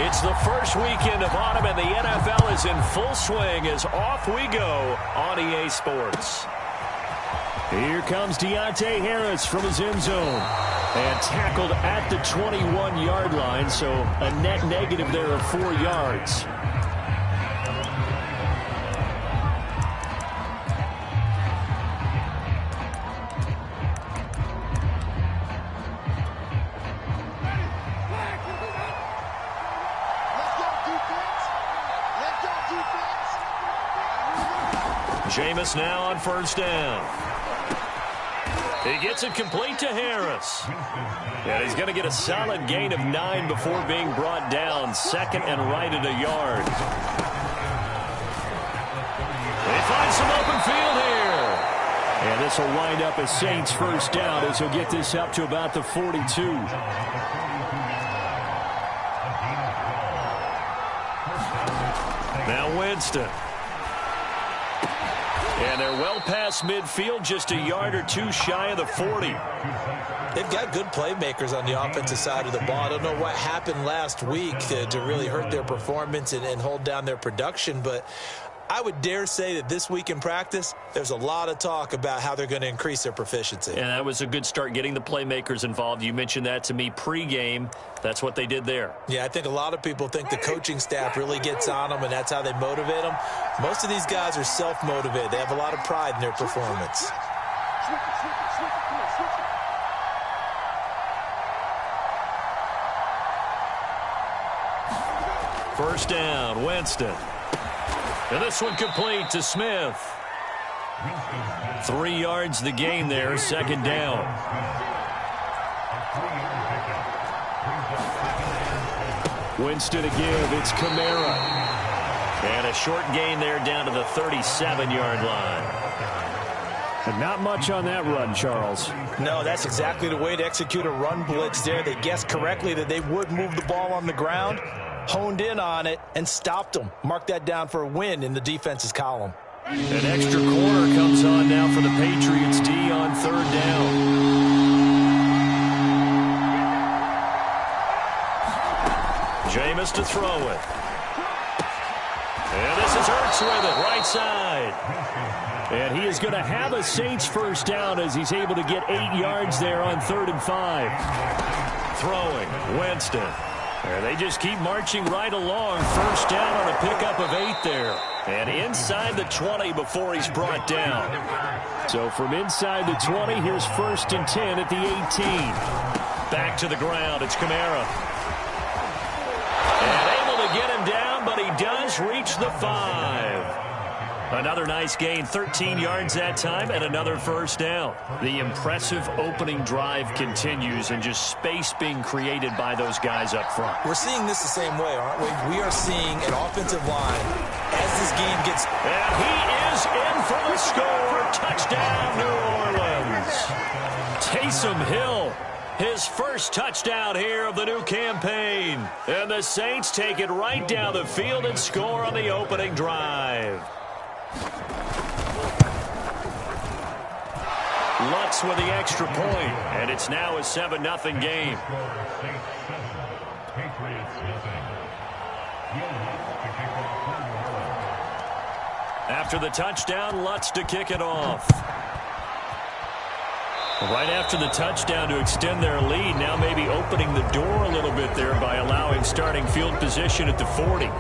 It's the first weekend of autumn, and the NFL is in full swing as off we go on EA Sports. Here comes Deontay Harris from his end zone. And tackled at the 21-yard line, so a net negative there of 4 yards. Jameis now on first down. He gets it complete to Harris. And he's going to get a solid gain of 9 before being brought down. Second and right at a yard. They find some open field here. And this will wind up as Saints first down as he'll get this up to about the 42. Now Winston. And they're well past midfield, just a yard or two shy of the 40. They've got good playmakers on the offensive side of the ball. I don't know what happened last week to really hurt their performance and hold down their production, but I would dare say that this week in practice, there's a lot of talk about how they're going to increase their proficiency. And that was a good start, getting the playmakers involved. You mentioned that to me pregame. That's what they did there. Yeah, I think a lot of people think the coaching staff really gets on them, and that's how they motivate them. Most of these guys are self-motivated. They have a lot of pride in their performance. First down, Winston. And this one complete to Smith. 3 yards the gain there, second down. Winston to give, it's Kamara. And a short gain there down to the 37-yard line. And not much on that run, Charles. No, that's exactly the way to execute a run blitz there. They guessed correctly that they would move the ball on the ground, honed in on it, and stopped them. Mark that down for a win in the defense's column. An extra corner comes on now for the Patriots D on third down. Jameis to throw it. And this is Hurts with it, right side. And he is going to have a Saints first down as he's able to get 8 yards there on 3rd and 5. Throwing, Winston. And they just keep marching right along. First down on a pickup of 8 there. And inside the 20 before he's brought down. So from inside the 20, here's 1st and 10 at the 18. Back to the ground, it's Kamara. And able to get him down, but he does reach the 5. Another nice gain, 13 yards that time, and another first down. The impressive opening drive continues, and just space being created by those guys up front. We're seeing this the same way, aren't we? We are seeing an offensive line as this game gets... And he is in for the score. Touchdown, New Orleans. Taysom Hill, his first touchdown here of the new campaign. And the Saints take it right down the field and score on the opening drive. Lutz with the extra point, and it's now a 7-0 game. After the touchdown, Lutz to kick it off. Right after the touchdown to extend their lead, now maybe opening the door a little bit there by allowing starting field position at the 40.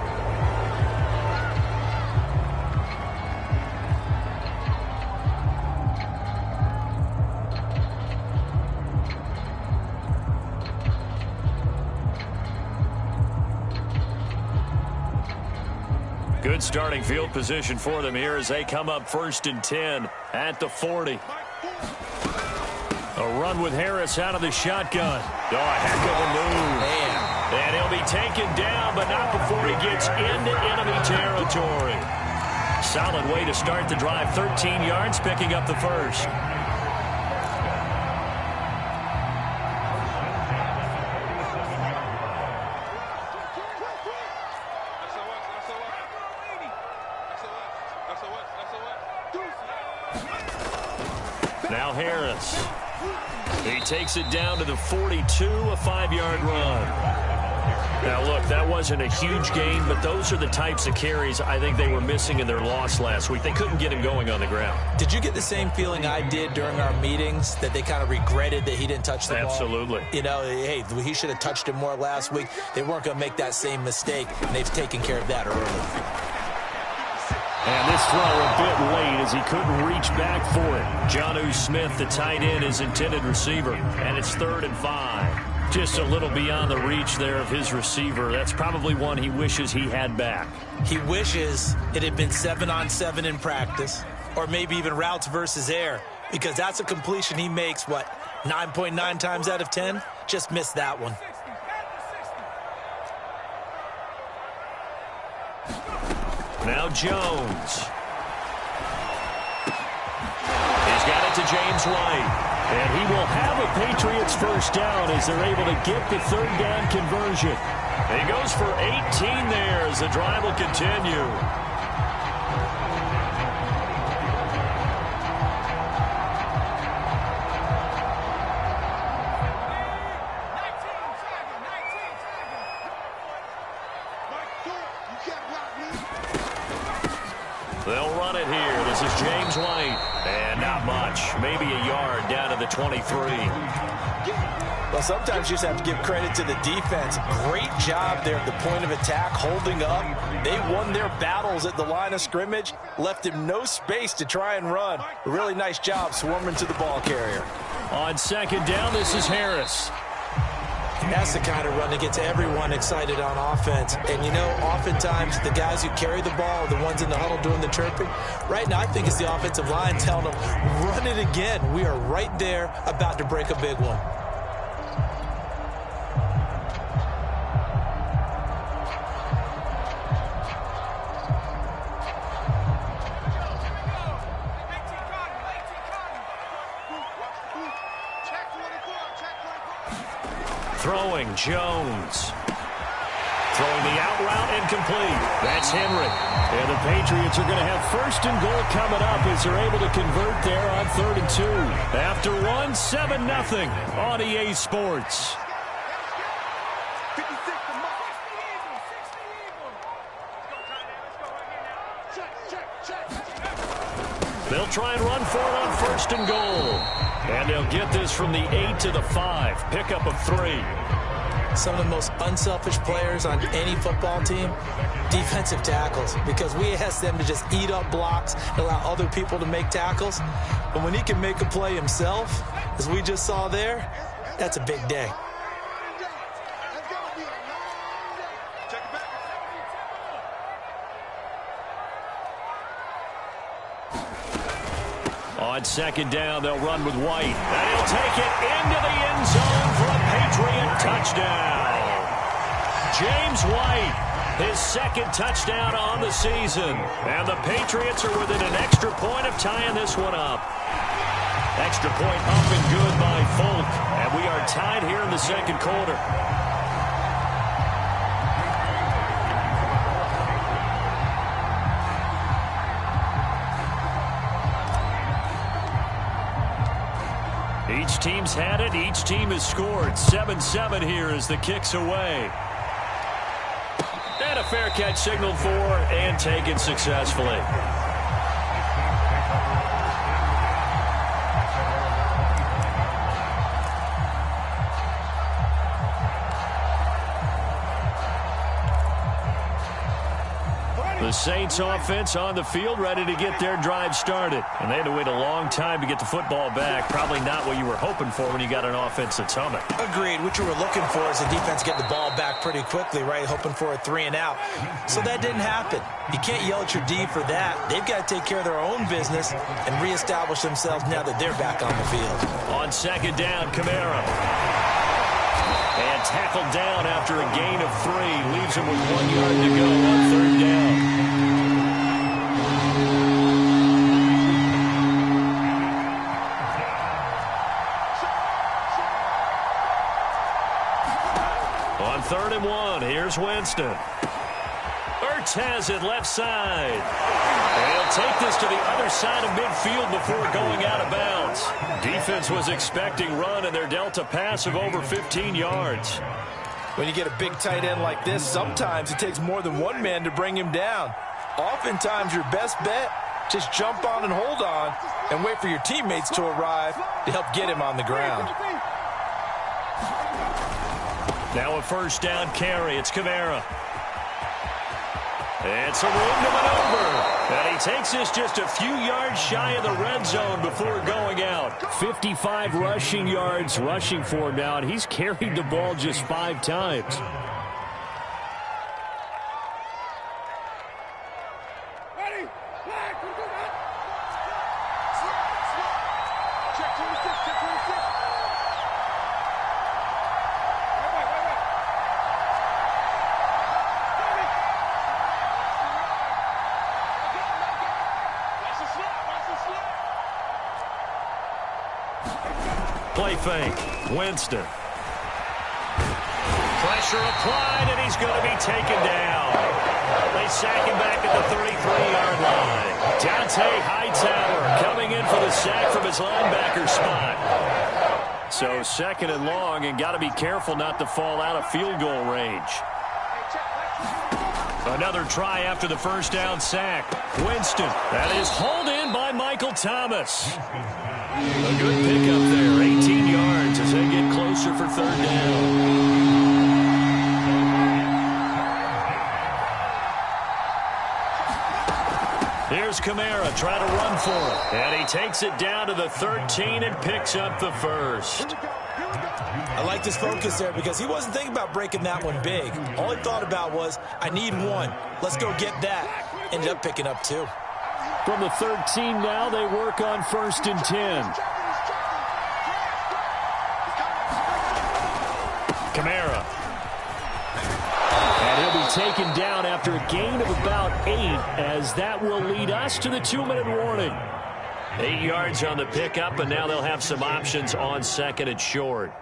Good starting field position for them here as they come up 1st and 10 at the 40. A run with Harris out of the shotgun. Oh, a heck of a move. Man. And he'll be taken down, but not before he gets into enemy territory. Solid way to start the drive. 13 yards, picking up the first. Now Harris. He takes it down to the 42, a 5-yard run. Now, look, that wasn't a huge gain, but those are the types of carries I think they were missing in their loss last week. They couldn't get him going on the ground. Did you get the same feeling I did during our meetings, that they kind of regretted that he didn't touch the ball? Absolutely. You know, hey, he should have touched it more last week. They weren't going to make that same mistake, and they've taken care of that early. And this throw a bit late as he couldn't reach back for it. Jonnu Smith, the tight end, his intended receiver, and it's 3rd and 5. Just a little beyond the reach there of his receiver. That's probably one he wishes he had back. He wishes it had been 7-on-7 in practice, or maybe even routes versus air, because that's a completion he makes, 9.9 times out of 10? Just missed that one. Now Jones. He's got it to James White. And he will have a Patriots first down as they're able to get the 3rd down conversion. He goes for 18 there as the drive will continue. They'll run it here. This is James White. And not much. Maybe a yard down to the 23. Well, sometimes you just have to give credit to the defense. Great job there at the point of attack, holding up. They won their battles at the line of scrimmage, left him no space to try and run. A really nice job swarming to the ball carrier. On 2nd down, this is Harris. That's the kind of run that gets everyone excited on offense. And, you know, oftentimes the guys who carry the ball are the ones in the huddle doing the chirping. Right now, I think it's the offensive line telling them, run it again. We are right there about to break a big one. Throwing, Jones. Throwing the out route, incomplete. That's Henry. And the Patriots are going to have 1st and goal coming up as they're able to convert there on 3rd and 2. After one, 7-0 on EA Sports. They'll try and run for it on 1st and goal. And they'll get this from the 8 to the 5. Pickup of 3. Some of the most unselfish players on any football team, defensive tackles, because we ask them to just eat up blocks and allow other people to make tackles. But when he can make a play himself, as we just saw there, that's a big day. On 2nd down, they'll run with White. And he'll take it into the end zone for a Patriot touchdown. James White, his 2nd touchdown on the season. And the Patriots are within an extra point of tying this one up. Extra point up and good by Folk. And we are tied here in the 2nd quarter. Each team's had it. Each team has scored. 7-7 here as the kick's away. And a fair catch signaled for and taken successfully. The Saints offense on the field, ready to get their drive started. And they had to wait a long time to get the football back. Probably not what you were hoping for when you got an offense that's humming. Agreed. What you were looking for is the defense get the ball back pretty quickly, right? Hoping for a 3 and out. So that didn't happen. You can't yell at your D for that. They've got to take care of their own business and reestablish themselves now that they're back on the field. On 2nd down, Kamara. And tackled down after a gain of 3. Leaves him with 1 yard to go on 3rd down. On 3rd and 1, here's Winston. Ertz has it left side. And he'll take this to the other side of midfield before going out of bounds. Defense was expecting run, and they're dealt a pass of over 15 yards. When you get a big tight end like this, sometimes it takes more than one man to bring him down. Oftentimes, your best bet, just jump on and hold on and wait for your teammates to arrive to help get him on the ground. Now a first down carry. It's Kamara. It's a room to maneuver. And he takes this just a few yards shy of the red zone before going out. 55 rushing yards rushing for him now, and he's carried the ball just 5 times. Play fake. Winston. Pressure applied, and he's going to be taken down. They sack him back at the 33-yard line. Dante Hightower coming in for the sack from his linebacker spot. So second and long, and got to be careful not to fall out of field goal range. Another try after the first down sack. Winston. That is hauled in by Michael Thomas. A good pickup there. 18 yards as they get closer for third down. Here's Kamara trying to run for it. And he takes it down to the 13 and picks up the first. I like his focus there because he wasn't thinking about breaking that one big. All he thought about was, I need one. Let's go get that. Ended up picking up 2. From the 13 now, they work on first and 10. Kamara. And he'll be taken down after a gain of about 8, as that will lead us to the 2-minute warning. 8 yards on the pickup, and now they'll have some options on second and short.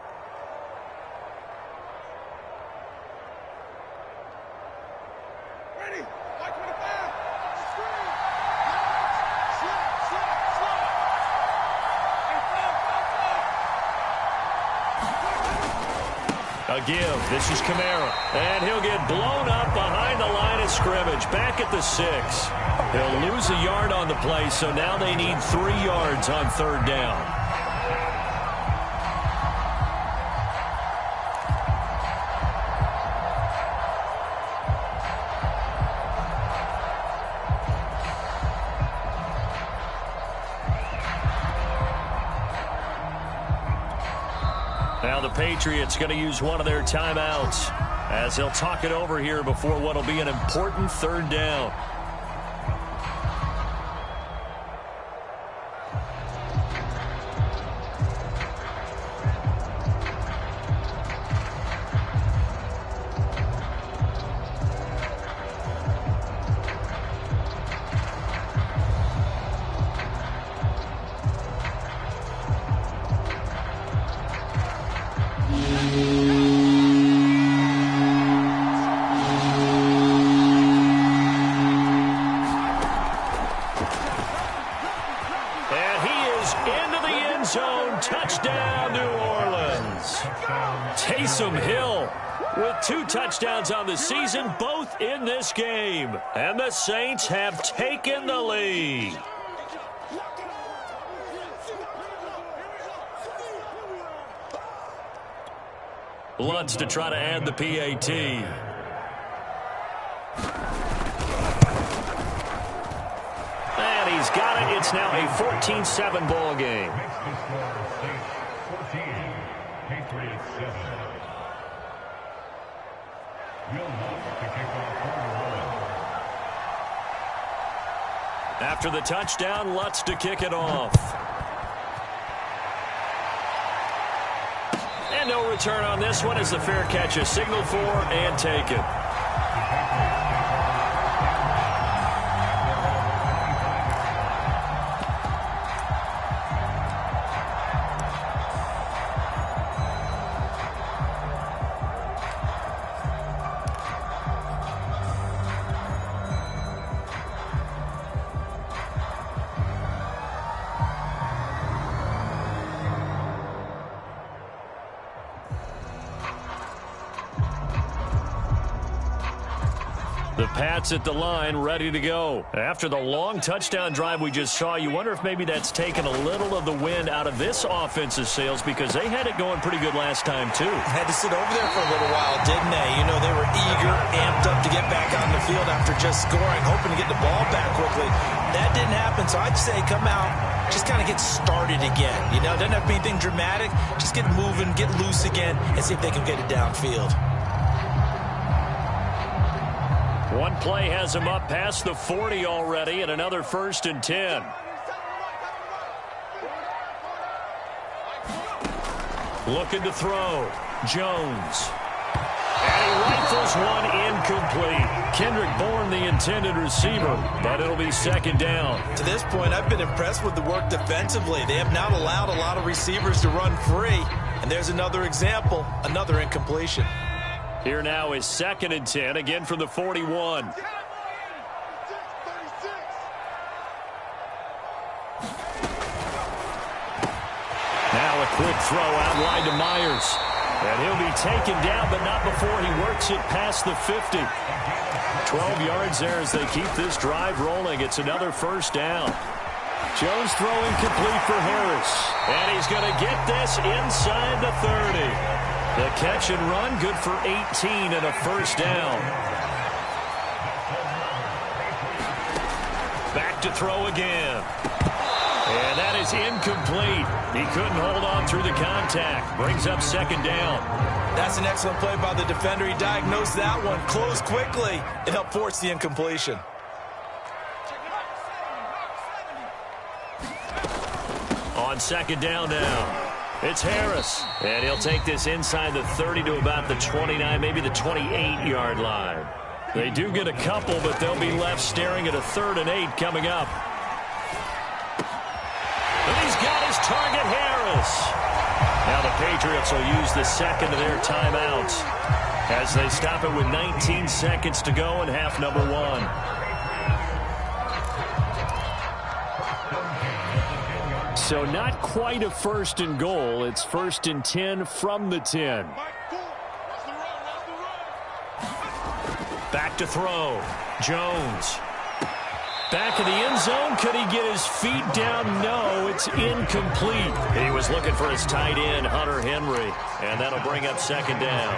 A give. This is Kamara. And he'll get blown up behind the line of scrimmage. Back at the 6. He'll lose a yard on the play, so now they need 3 yards on third down. Now the Patriots going to use one of their timeouts as they'll talk it over here before what will be an important third down. Touchdown, New Orleans. Taysom Hill with 2 touchdowns on the season, both in this game. And the Saints have taken the lead. Lutz to try to add the PAT. And he's got it. It's now a 14-7 ball game. After the touchdown, Lutz to kick it off. And no return on this one as the fair catch is signaled for and taken. The Pats at the line, ready to go. After the long touchdown drive we just saw, you wonder if maybe that's taken a little of the wind out of this offense's sails because they had it going pretty good last time, too. Had to sit over there for a little while, didn't they? You know, they were eager, amped up to get back on the field after just scoring, hoping to get the ball back quickly. That didn't happen, so I'd say come out, just kind of get started again. You know, it doesn't have to be anything dramatic. Just get moving, get loose again, and see if they can get it downfield. One play has him up past the 40 already, and another 1st and 10. Looking to throw. Jones. And he rifles one incomplete. Kendrick Bourne, the intended receiver, but it'll be 2nd down. To this point, I've been impressed with the work defensively. They have not allowed a lot of receivers to run free. And there's another example, another incompletion. Here now is 2nd and 10, again from the 41. Now a quick throw out wide to Myers. And he'll be taken down, but not before he works it past the 50. 12 yards there as they keep this drive rolling. It's another 1st down. Jones throwing complete for Harris. And he's going to get this inside the 30. The catch and run, good for 18 and a 1st down. Back to throw again. And that is incomplete. He couldn't hold on through the contact. Brings up 2nd down. That's an excellent play by the defender. He diagnosed that one, closed quickly, and helped force the incompletion. On 2nd down now. It's Harris, and he'll take this inside the 30 to about the 29, maybe the 28-yard line. They do get a couple, but they'll be left staring at a 3rd and 8 coming up. And he's got his target, Harris. Now the Patriots will use the 2nd of their timeouts as they stop it with 19 seconds to go in half number 1. So not quite a 1st and goal. It's 1st and 10 from the 10. Back to throw. Jones. Back in the end zone. Could he get his feet down? No, it's incomplete. He was looking for his tight end, Hunter Henry, and that'll bring up 2nd down.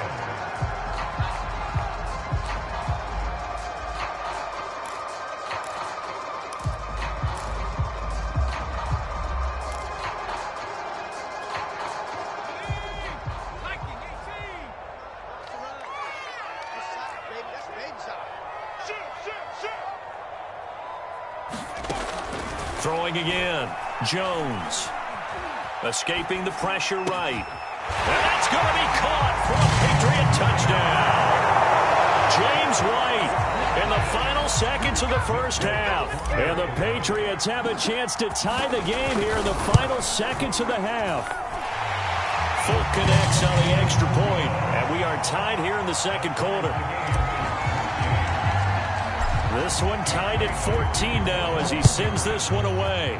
Throwing again. Jones. Escaping the pressure right. And that's going to be caught for a Patriot touchdown. James White in the final seconds of the 1st half. And the Patriots have a chance to tie the game here in the final seconds of the half. Folk connects on the extra point, and we are tied here in the 2nd quarter. This one tied at 14 now as he sends this one away.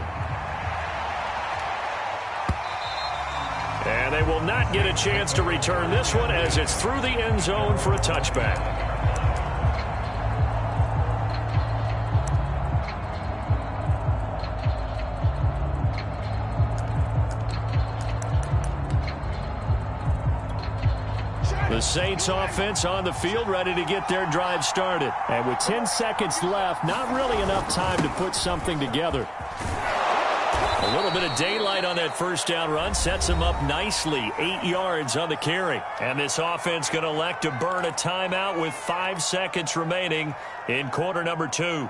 And they will not get a chance to return this one as it's through the end zone for a touchback. The Saints offense on the field ready to get their drive started. And with 10 seconds left, not really enough time to put something together. A little bit of daylight on that 1st down run sets him up nicely. 8 yards on the carry. And this offense going to elect to burn a timeout with 5 seconds remaining in quarter number 2.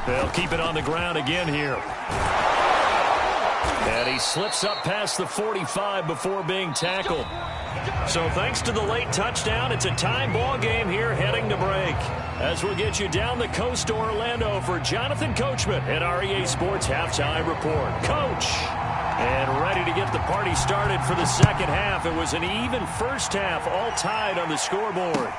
They'll keep it on the ground again here. And he slips up past the 45 before being tackled. So thanks to the late touchdown, it's a tie ball game here heading to break. As we'll get you down the coast to Orlando for Jonathan Coachman at our EA Sports Halftime Report. Coach! And ready to get the party started for the 2nd half. It was an even 1st half, all tied on the scoreboard.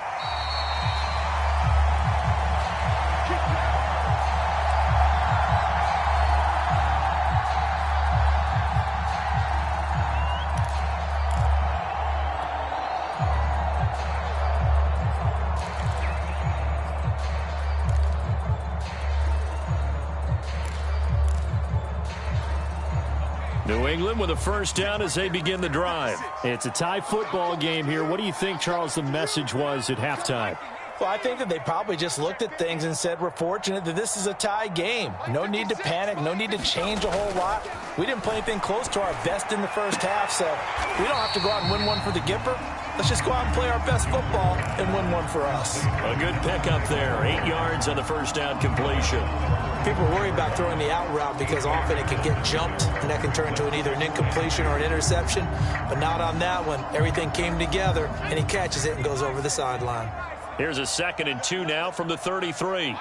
New England with a first down as they begin the drive. It's a tie football game here. What do you think, Charles, the message was at halftime? Well, I think that they probably just looked at things and said, we're fortunate that this is a tie game. No need to panic. No need to change a whole lot. We didn't play anything close to our best in the first half, so we don't have to go out and win one for the Gipper. Let's just go out and play our best football and win one for us. A good pickup there. 8 yards on the first down completion. People worry about throwing the out route because often it can get jumped, and that can turn into either an incompletion or an interception. But not on that one. Everything came together, and he catches it and goes over the sideline. Here's a 2nd and 2 now from the 33.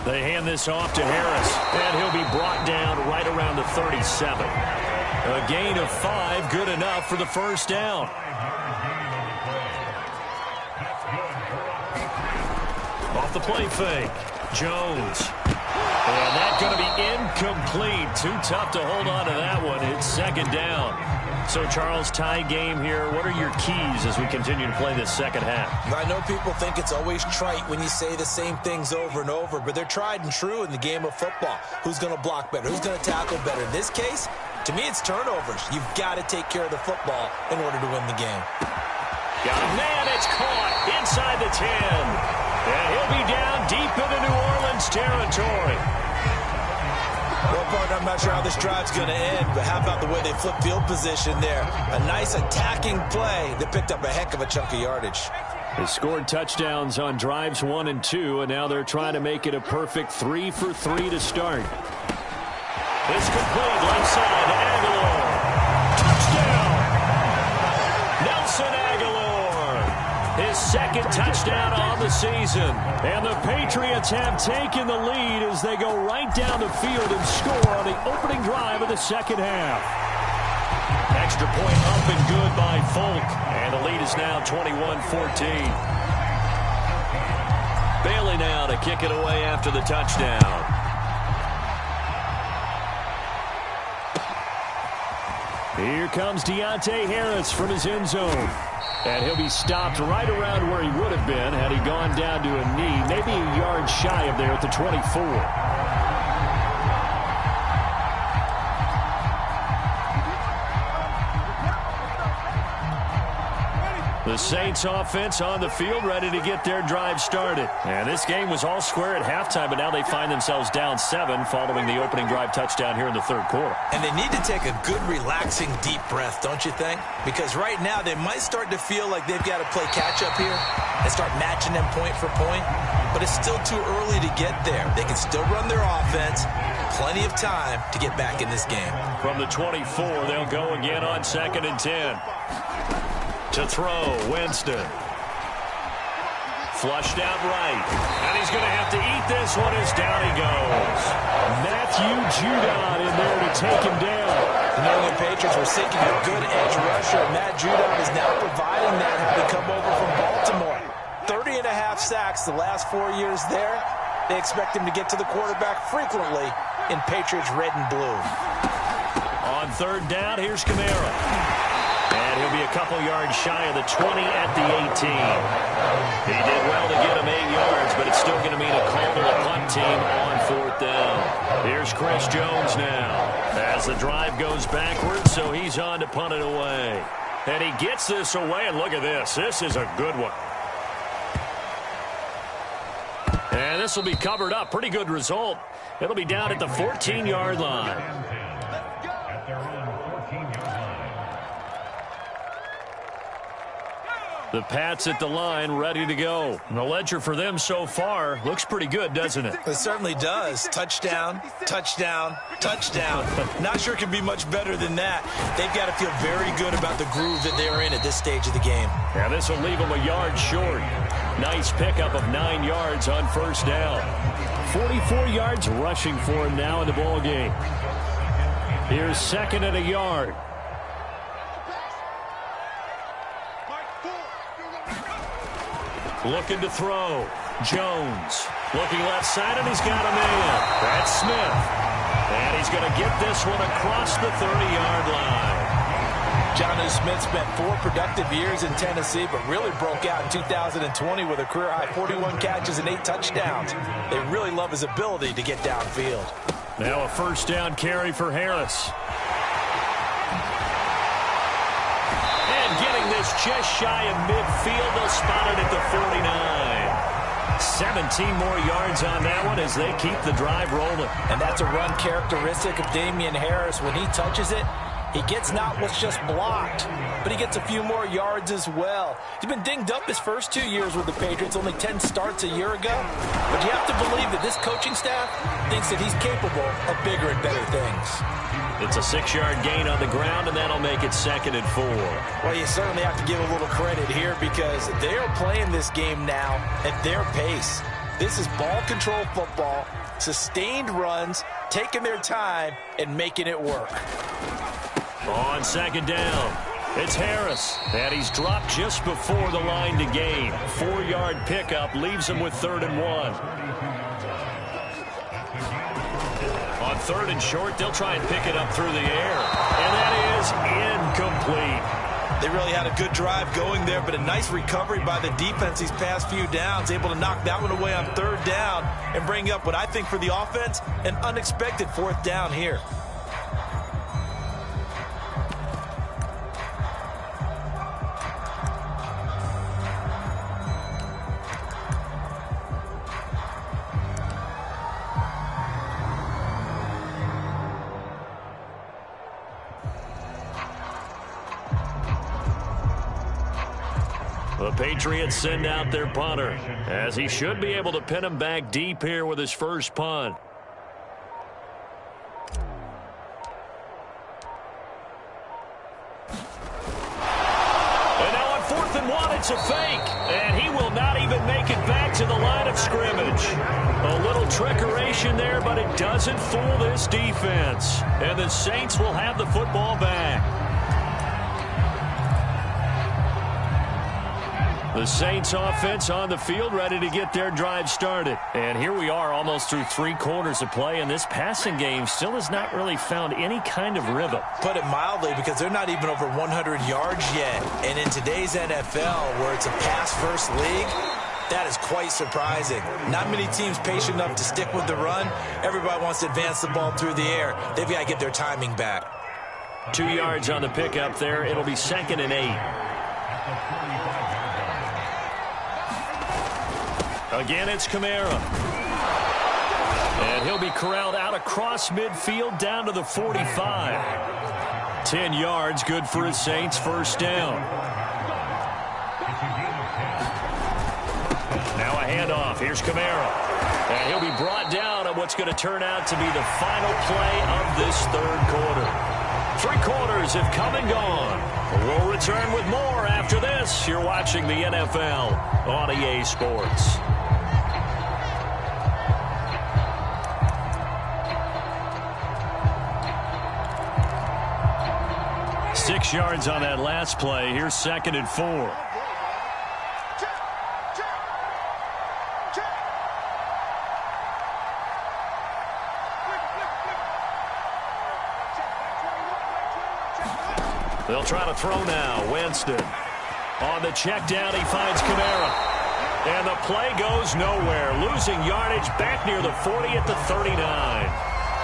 They hand this off to Harris, and he'll be brought down right around the 37. A gain of 5, good enough for the first down. Off the play fake, Jones. And that's going to be incomplete. Too tough to hold on to that one. It's 2nd down. So, Charles, tie game here. What are your keys as we continue to play this second half? I know people think it's always trite when you say the same things over and over, but they're tried and true in the game of football. Who's going to block better? Who's going to tackle better? In this case, to me, it's turnovers. You've got to take care of the football in order to win the game. Got a man, it's caught inside the 10. And he'll be down deep into New Orleans territory. Well, partner, I'm not sure how this drive's going to end, but how about the way they flip field position there? A nice attacking play that picked up a heck of a chunk of yardage. They scored touchdowns on drives 1 and 2, and now they're trying to make it a perfect 3 for 3 to start. It's complete, left side to Aguilar. Touchdown! Nelson Aguilar. His 2nd touchdown on the season. And the Patriots have taken the lead as they go right down the field and score on the opening drive of the second half. Extra point up and good by Folk. And the lead is now 21-14. Bailey now to kick it away after the touchdown. Here comes Deontay Harris from his end zone. And he'll be stopped right around where he would have been had he gone down to a knee, maybe a yard shy of there at the 24. The Saints offense on the field, ready to get their drive started. And this game was all square at halftime, but now they find themselves down 7 following the opening drive touchdown here in the third quarter. And they need to take a good, relaxing, deep breath, don't you think? Because right now they might start to feel like they've got to play catch-up here and start matching them point for point. But it's still too early to get there. They can still run their offense. Plenty of time to get back in this game. From the 24, they'll go again on 2nd and 10. To throw, Winston. Flushed out right. And he's going to have to eat this one as down he goes. Matthew Judon in there to take him down. The New England Patriots were seeking a good edge rusher. Matt Judon is now providing that, having come over from Baltimore. 30.5 sacks the last 4 years there. They expect him to get to the quarterback frequently in Patriots red and blue. On 3rd down, here's Kamara. And he'll be a couple yards shy of the 20 at the 18. He did well to get him 8 yards, but it's still going to mean a call to the punt team on 4th down. Here's Chris Jones now as the drive goes backwards, so he's on to punt it away. And he gets this away, and look at this. This is a good one. And this will be covered up. Pretty good result. It'll be down at the 14-yard line. The Pats at the line, ready to go. And the ledger for them so far looks pretty good, doesn't it? It certainly does. Touchdown, touchdown, touchdown. Not sure it can be much better than that. They've got to feel very good about the groove that they're in at this stage of the game. Yeah, this will leave them a yard short. Nice pickup of 9 yards on 1st down. 44 yards rushing for him now in the ball game. Here's 2nd and a yard. Looking to throw. Jones. Looking left side, and he's got a man. That's Smith. And he's going to get this one across the 30-yard line. Jonnu Smith spent 4 productive years in Tennessee, but really broke out in 2020 with a career-high 41 catches and 8 touchdowns. They really love his ability to get downfield. Now a first down carry for Harris. And getting this just shy of midfield. They'll spot it at the 49. 17 more yards on that one as they keep the drive rolling. And that's a run characteristic of Damian Harris. When he touches it, he gets not what's just blocked, but he gets a few more yards as well. He's been dinged up his first 2 years with the Patriots, only 10 starts a year ago. But you have to believe that this coaching staff thinks that he's capable of bigger and better things. It's a 6-yard gain on the ground, and that'll make it 2nd and 4. Well, you certainly have to give a little credit here because they are playing this game now at their pace. This is ball control football, sustained runs, taking their time, and making it work. On 2nd down, it's Harris, and he's dropped just before the line to gain. 4-yard pickup leaves him with 3rd and 1. On 3rd and short, they'll try and pick it up through the air, and that is incomplete. They really had a good drive going there, but a nice recovery by the defense these past few downs, able to knock that one away on 3rd down and bring up what I think for the offense, an unexpected 4th down here. The Patriots send out their punter, as he should be able to pin him back deep here with his first punt. And now on 4th and 1, it's a fake, and he will not even make it back to the line of scrimmage. A little trickeration there, but it doesn't fool this defense. And the Saints will have the football back. The Saints offense on the field, ready to get their drive started. And here we are almost through 3 quarters of play, and this passing game still has not really found any kind of rhythm. Put it mildly, because they're not even over 100 yards yet. And in today's NFL, where it's a pass-first league, that is quite surprising. Not many teams patient enough to stick with the run. Everybody wants to advance the ball through the air. They've got to get their timing back. 2 yards on the pickup there. It'll be 2nd and 8. Again, it's Kamara. And he'll be corralled out across midfield down to the 45. 10 yards, good for his Saints, first down. Now a handoff. Here's Kamara. And he'll be brought down at what's going to turn out to be the final play of this 3rd quarter. 3 quarters have come and gone. We'll return with more after this. You're watching the NFL on EA Sports. 6 yards on that last play. Here's 2nd and 4. They'll try to throw now. Winston. On the check down, he finds Kamara. And the play goes nowhere. Losing yardage back near the 40 at the 39.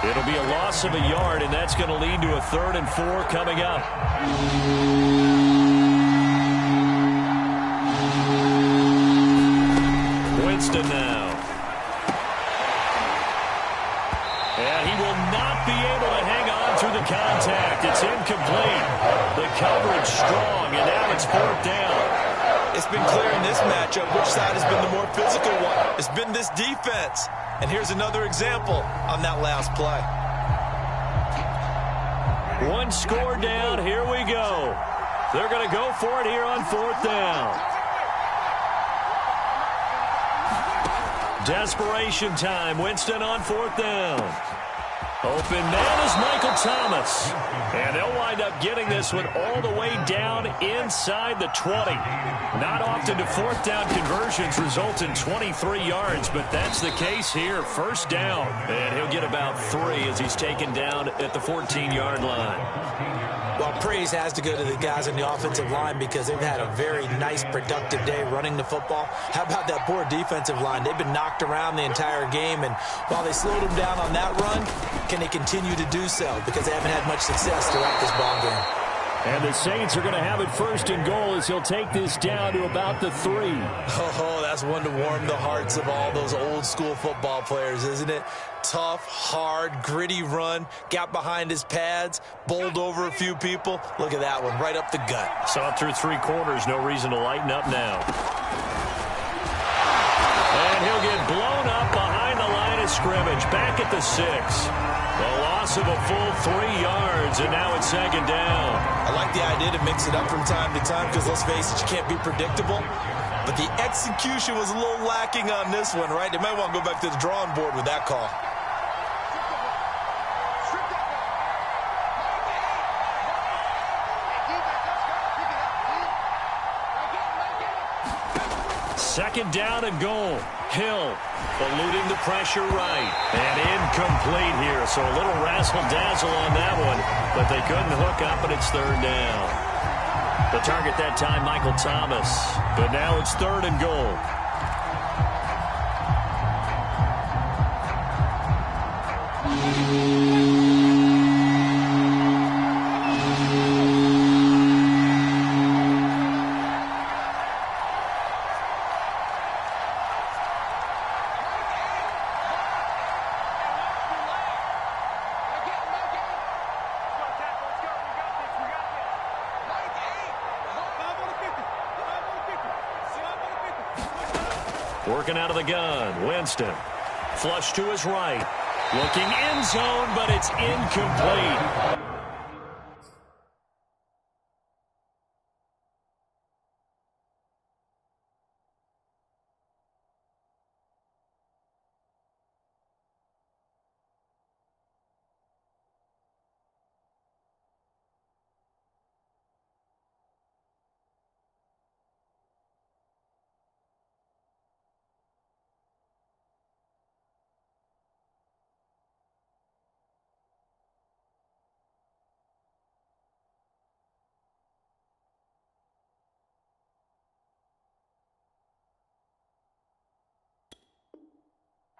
It'll be a loss of a yard, and that's going to lead to a 3rd and 4 coming up. Winston now. And he will not be able to hang on through the contact. It's incomplete. The coverage strong, and now it's 4th down. It's been clear in this matchup which side has been the more physical one. It's been this defense. And here's another example on that last play. 1 score down. Here we go. They're going to go for it here on 4th down. Desperation time. Winston on 4th down. Open man is Michael Thomas. And they'll wind up getting this one all the way down inside the 20. Not often do 4th down conversions result in 23 yards, but that's the case here. First down. And he'll get about 3 as he's taken down at the 14-yard line. Well, praise has to go to the guys on the offensive line because they've had a very nice, productive day running the football. How about that poor defensive line? They've been knocked around the entire game, and while they slowed them down on that run, can they continue to do so? Because they haven't had much success throughout this ball game. And the Saints are going to have it first and goal as he'll take this down to about the 3. Oh, that's one to warm the hearts of all those old-school football players, isn't it? Tough, hard, gritty run, got behind his pads, bowled over a few people. Look at that one, right up the gut. Saw it through 3 quarters, no reason to lighten up now. And he'll get blown up behind the line of scrimmage, back at the 6. The loss of a full 3 yards, and now it's 2nd down. I like the idea to mix it up from time to time because, let's face it, you can't be predictable. But the execution was a little lacking on this one, right? They might want to go back to the drawing board with that call. Second down and goal. Hill eluding the pressure right. And incomplete here. So a little razzle-dazzle on that one. But they couldn't hook up, and it's 3rd down. The target that time, Michael Thomas. But now it's 3rd and goal. Working out of the gun, Winston. Flush to his right. Looking end zone, but it's incomplete.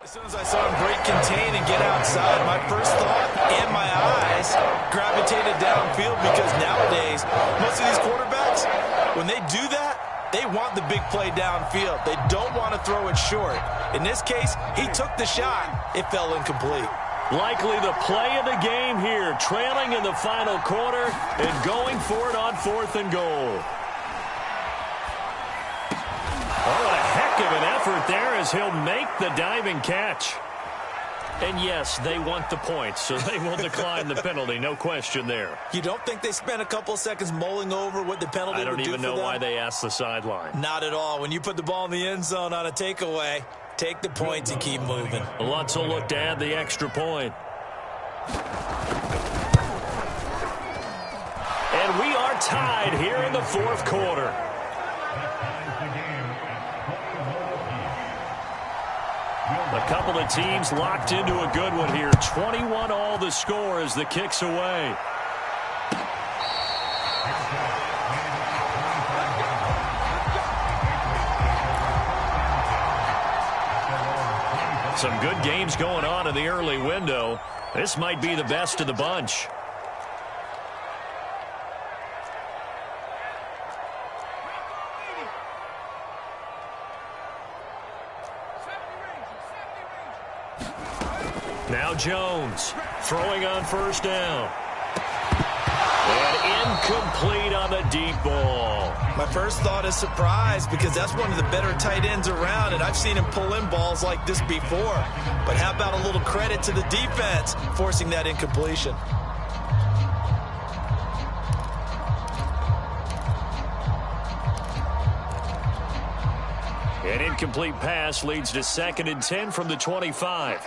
As soon as I saw him break contain and get outside, my first thought and my eyes gravitated downfield because nowadays, most of these quarterbacks, when they do that, they want the big play downfield. They don't want to throw it short. In this case, he took the shot. It fell incomplete. Likely the play of the game here, trailing in the final quarter and going for it on 4th and goal. Oh, a heck of an effort there as he'll make the diving catch. And yes, they want the points, so they will decline the penalty, no question there. You don't think they spent a couple seconds mulling over what the penalty would do for them? I don't even know why they asked the sideline. Not at all. When you put the ball in the end zone on a takeaway, take the points and keep moving. Lutz will look to add the extra point. And we are tied here in the 4th quarter. A couple of teams locked into a good one here. 21 all the score as the kick's away. Some good games going on in the early window. This might be the best of the bunch. Now Jones throwing on 1st down. And incomplete on the deep ball. My first thought is surprise because that's one of the better tight ends around, and I've seen him pull in balls like this before. But how about a little credit to the defense forcing that incompletion? An incomplete pass leads to 2nd and 10 from the 25.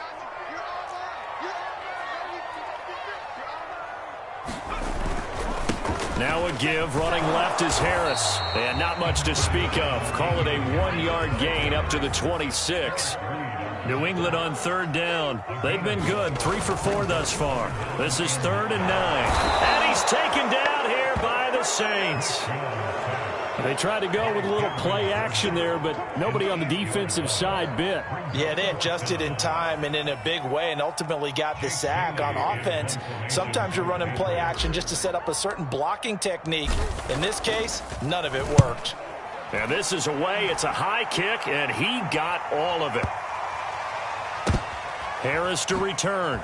Now a give, running left is Harris. And not much to speak of. Call it a 1-yard gain up to the 26. New England on 3rd down. They've been good, 3 for 4 thus far. This is 3rd and 9. And he's taken down Saints. They tried to go with a little play action there, but nobody on the defensive side bit. Yeah, they adjusted in time and in a big way and ultimately got the sack. On offense, sometimes you're running play action just to set up a certain blocking technique. In this case, none of it worked. And this is away. It's a high kick, and he got all of it. Harris to return.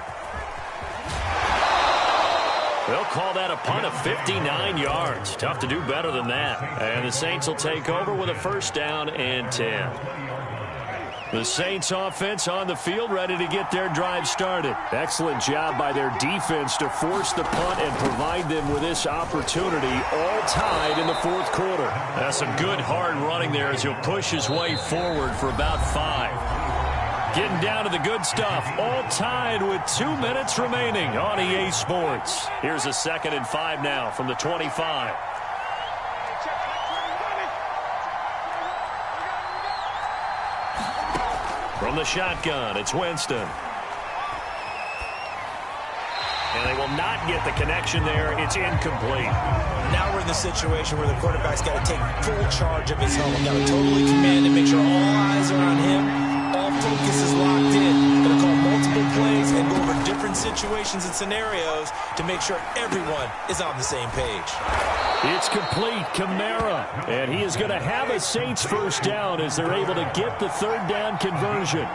They'll call that a punt of 59 yards. Tough to do better than that. And the Saints will take over with a first down and 10. The Saints offense on the field, ready to get their drive started. Excellent job by their defense to force the punt and provide them with this opportunity, all tied in the fourth quarter. That's some good hard running there as he'll push his way forward for about 5. Getting down to the good stuff, all tied with 2 minutes remaining on EA Sports. Here's a 2nd and 5 now from the 25. From the shotgun, it's Winston. And they will not get the connection there. It's incomplete. Now we're in the situation where the quarterback's got to take full charge of his helmet. Got to totally command and make sure all eyes are on him. All focus is locked in. Going to call multiple plays and go over different situations and scenarios to make sure everyone is on the same page. It's complete. Kamara. And he is going to have a Saints first down as they're able to get the third down conversion.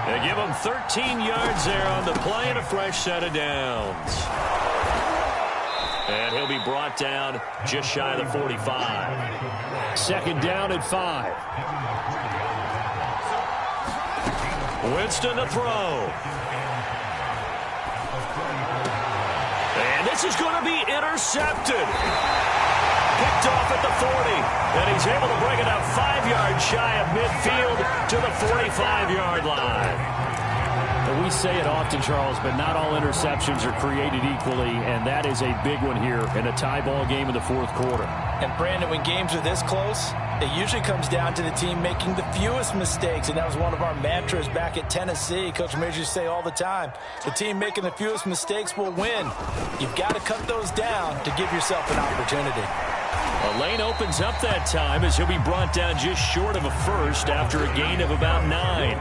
They give him 13 yards there on the play and a fresh set of downs. And he'll be brought down just shy of the 45. Second down at 5. Winston to throw. And this is going to be intercepted. Picked off at the 40. And he's able to bring it up 5 yards shy of midfield to the 45-yard line. We say it often, Charles, but not all interceptions are created equally, and that is a big one here in a tie ball game in the fourth quarter. And, Brandon, when games are this close, it usually comes down to the team making the fewest mistakes, and that was one of our mantras back at Tennessee. Coach Major used to say all the time, the team making the fewest mistakes will win. You've got to cut those down to give yourself an opportunity. A lane opens up that time as he'll be brought down just short of a first after a gain of about 9.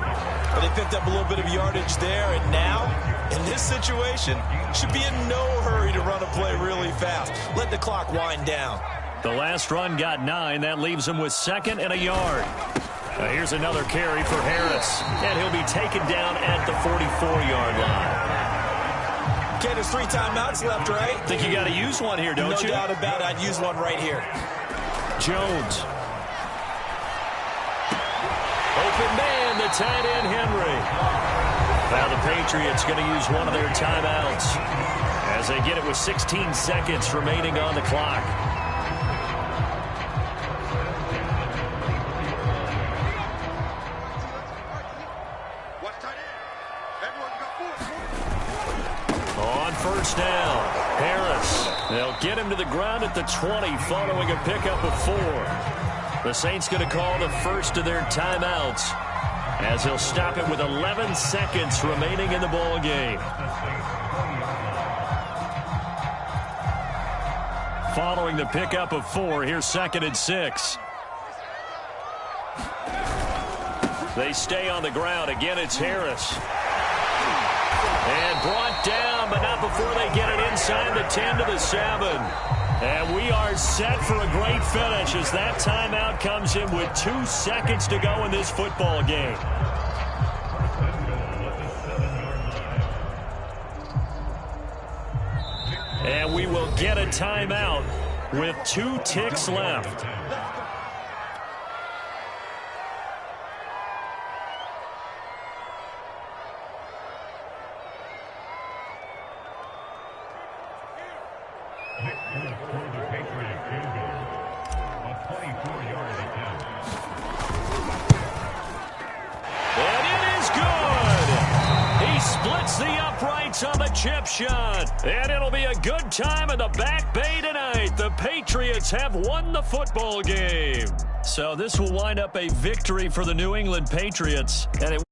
But they picked up a little bit of yardage there, and now, in this situation, should be in no hurry to run a play really fast. Let the clock wind down. The last run got 9. That leaves him with 2nd and a yard. Here's another carry for Harris, and he'll be taken down at the 44-yard line. Okay, there's 3 timeouts left, right? Think you got to use one here, don't you? No doubt about it. I'd use one right here. Jones. Open man, the tight end, Henry. Now the Patriots going to use one of their timeouts as they get it with 16 seconds remaining on the clock. On first down, Harris. They'll get him to the ground at the 20 following a pickup of 4. The Saints going to call the first of their timeouts as he'll stop it with 11 seconds remaining in the ball game. Following the pickup of 4, here's 2nd and 6. They stay on the ground. Again, it's Harris. And brought down, but not before they get it inside the 10 to the 7. And we are set for a great finish as that timeout comes in with 2 seconds to go in this football game. And we will get a timeout with 2 ticks left. On the chip shot, and it'll be a good time in the back bay tonight. The Patriots have won the football game. So this will wind up a victory for the New England Patriots, and it